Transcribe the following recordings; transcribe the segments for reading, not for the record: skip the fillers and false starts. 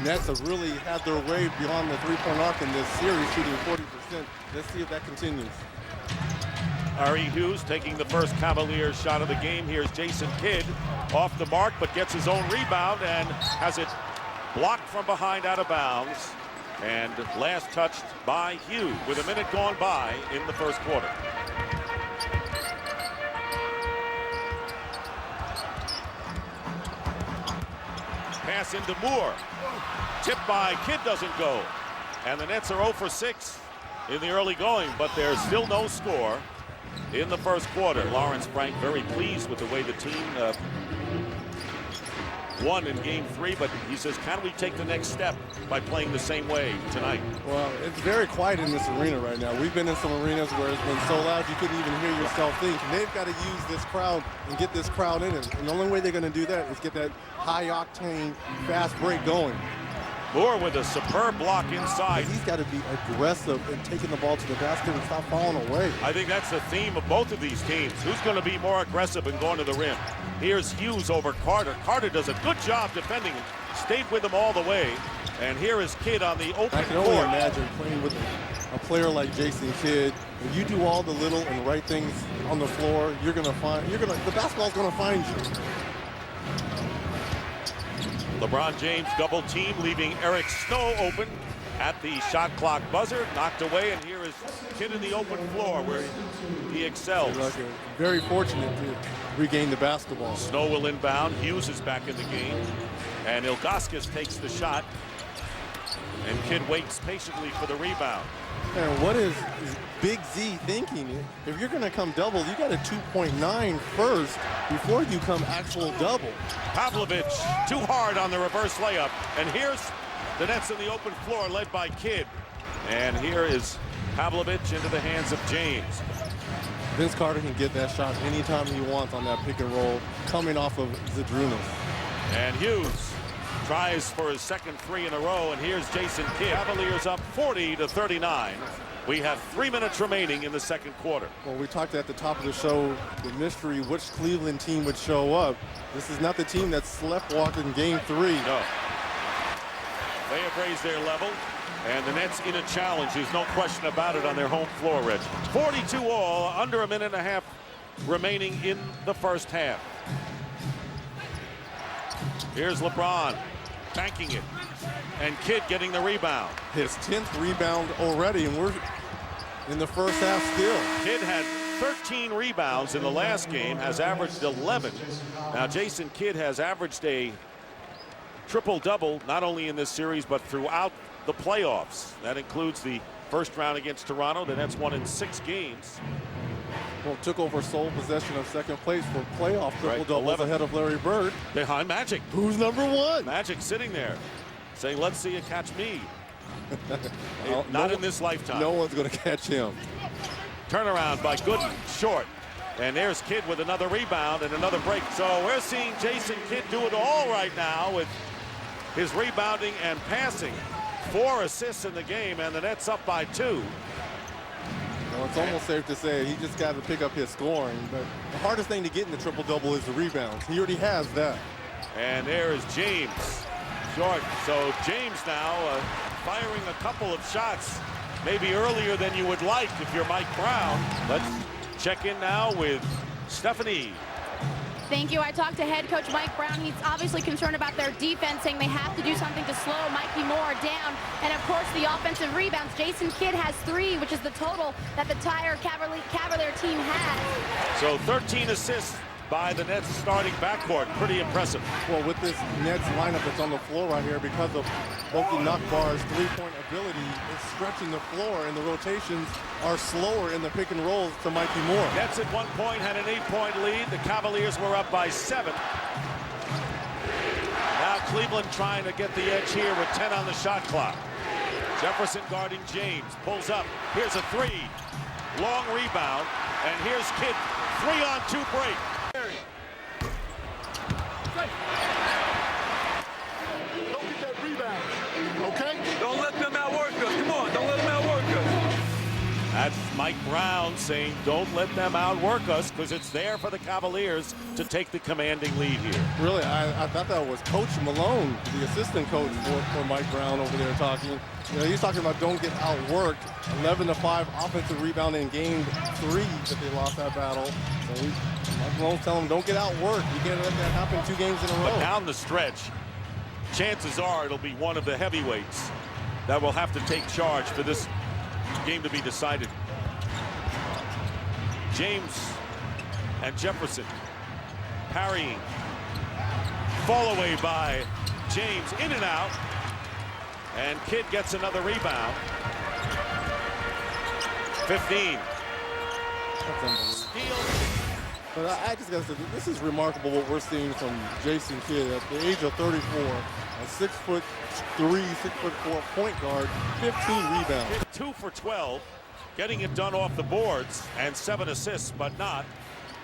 Nets have really had their way beyond the three-point arc in this series, shooting 40%. Let's see if that continues. Ari Hughes taking the first Cavaliers shot of the game. Here's Jason Kidd off the mark, but gets his own rebound and has it blocked from behind out of bounds. And last touched by Hughes with a minute gone by in the first quarter. Pass into Moore. Tipped by Kidd doesn't go. And the Nets are 0 for 6 in the early going, but there's still no score in the first quarter. Lawrence Frank very pleased with the way the team won in game 3, but he says, can we take the next step by playing the same way tonight? Well, it's very quiet in this arena right now. We've been in some arenas where it's been so loud you couldn't even hear yourself think. And they've got to use this crowd and get this crowd in it. And the only way they're going to do that is get that high-octane, fast break going. Moore with a superb block inside. He's got to be aggressive in taking the ball to the basket and stop falling away. I think that's the theme of both of these teams. Who's going to be more aggressive and going to the rim? Here's Hughes over Carter. Carter does a good job defending him. Stayed with him all the way. And here is Kidd on the open I can only court. imagine playing with a player like Jason Kidd. If you do all the little and right things on the floor, the basketball's going to find you. LeBron James double team, leaving Eric Snow open at the shot clock buzzer. Knocked away, and here is Kidd in the open floor where he excels. Very fortunate to regain the basketball. Snow will inbound. Hughes is back in the game. And Ilgauskas takes the shot. And Kidd waits patiently for the rebound. And what is Big Z thinking? If you're going to come double, you got a 2.9 first before you come actual double. Pavlovich too hard on the reverse layup. And here's the Nets in the open floor led by Kidd. And here is Pavlovich into the hands of James. Vince Carter can get that shot anytime he wants on that pick and roll coming off of Zadrunas. And Hughes tries for his second 3 in a row, and here's Jason Kidd. Cavaliers up 40-39. We have 3 minutes remaining in the second quarter. Well, we talked at the top of the show, the mystery, which Cleveland team would show up. This is not the team that sleptwalked in game 3. No. They have raised their level, and the Nets in a challenge. There's no question about it on their home floor, Rich. 42 all, under a minute and a half remaining in the first half. Here's LeBron banking it, and Kidd getting the rebound. His 10th rebound already, and we're in the first half still. Kidd had 13 rebounds in the last game, has averaged 11. Now Jason Kidd has averaged a triple-double, not only in this series, but throughout the playoffs. That includes the first round against Toronto. The Nets won in 6 games. Well, took over sole possession of second place for playoff triple-doubles ahead of Larry Bird. Behind Magic. Who's number 1? Magic sitting there saying, let's see you catch me. Not in this lifetime. No one's going to catch him. Turnaround by Gooden, short. And there's Kidd with another rebound and another break. So we're seeing Jason Kidd do it all right now with his rebounding and passing. 4 assists in the game, and the Nets up by 2. Well, it's almost safe to say he just got to pick up his scoring, but the hardest thing to get in the triple-double is the rebounds. He already has that. And there is James, short. So James now firing a couple of shots, maybe earlier than you would like if you're Mike Brown. Let's check in now with Stephanie. Thank you. I talked to head coach Mike Brown. He's obviously concerned about their defense, saying they have to do something to slow Mikey Moore down. And, of course, the offensive rebounds. Jason Kidd has 3, which is the total that the entire Cavalier team has. So 13 assists by the Nets starting backcourt. Pretty impressive. Well, with this Nets lineup that's on the floor right here, because of Boki Nakbar's three-point ability, it's stretching the floor, and the rotations are slower in the pick and rolls to Mikey Moore. Nets at one point had an 8-point lead. The Cavaliers were up by 7. Now Cleveland trying to get the edge here with 10 on the shot clock. Jefferson guarding James, pulls up. Here's a 3. Long rebound, and here's Kidd. 3-on-2 break. Don't get that rebound, okay? Don't let them outwork us. Come on, don't let them outwork us. That's Mike Brown saying, don't let them outwork us, because it's there for the Cavaliers to take the commanding lead here. Really, I thought that was Coach Malone, the assistant coach for Mike Brown over there talking. You know, he's talking about don't get outworked. 11-5 offensive rebound in game 3 that they lost that battle. So Mike Malone telling them don't get outworked. You can't let that happen 2 games in a row. But down the stretch, chances are it'll be one of the heavyweights that will have to take charge for this game to be decided. James and Jefferson parrying. Fall away by James, in and out. And Kidd gets another rebound. 15. That's unbelievable. Steal. But I just got to say, this is remarkable what we're seeing from Jason Kidd at the age of 34. A 6'3", 6'4" point guard, 15 rebounds. Kidd 2 for 12, getting it done off the boards, and 7 assists, but not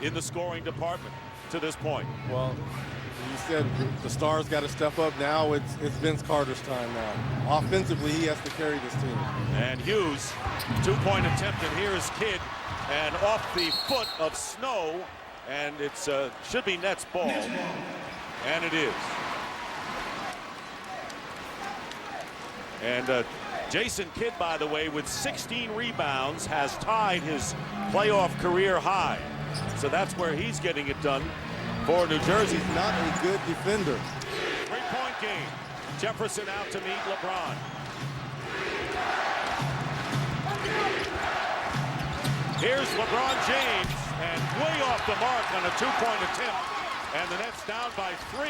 in the scoring department to this point. Well, you said the Stars got to step up. Now it's Vince Carter's time now. Offensively, he has to carry this team. And Hughes, 2-point attempt, and here is Kidd, and off the foot of Snow, and it's should be Nets ball, and it is. And Jason Kidd, by the way, with 16 rebounds, has tied his playoff career high. So that's where he's getting it done for New Jersey. He's not a good defender. 3-point game. Jefferson out to meet LeBron. Here's LeBron James, and way off the mark on a 2-point attempt. And the Nets down by 3.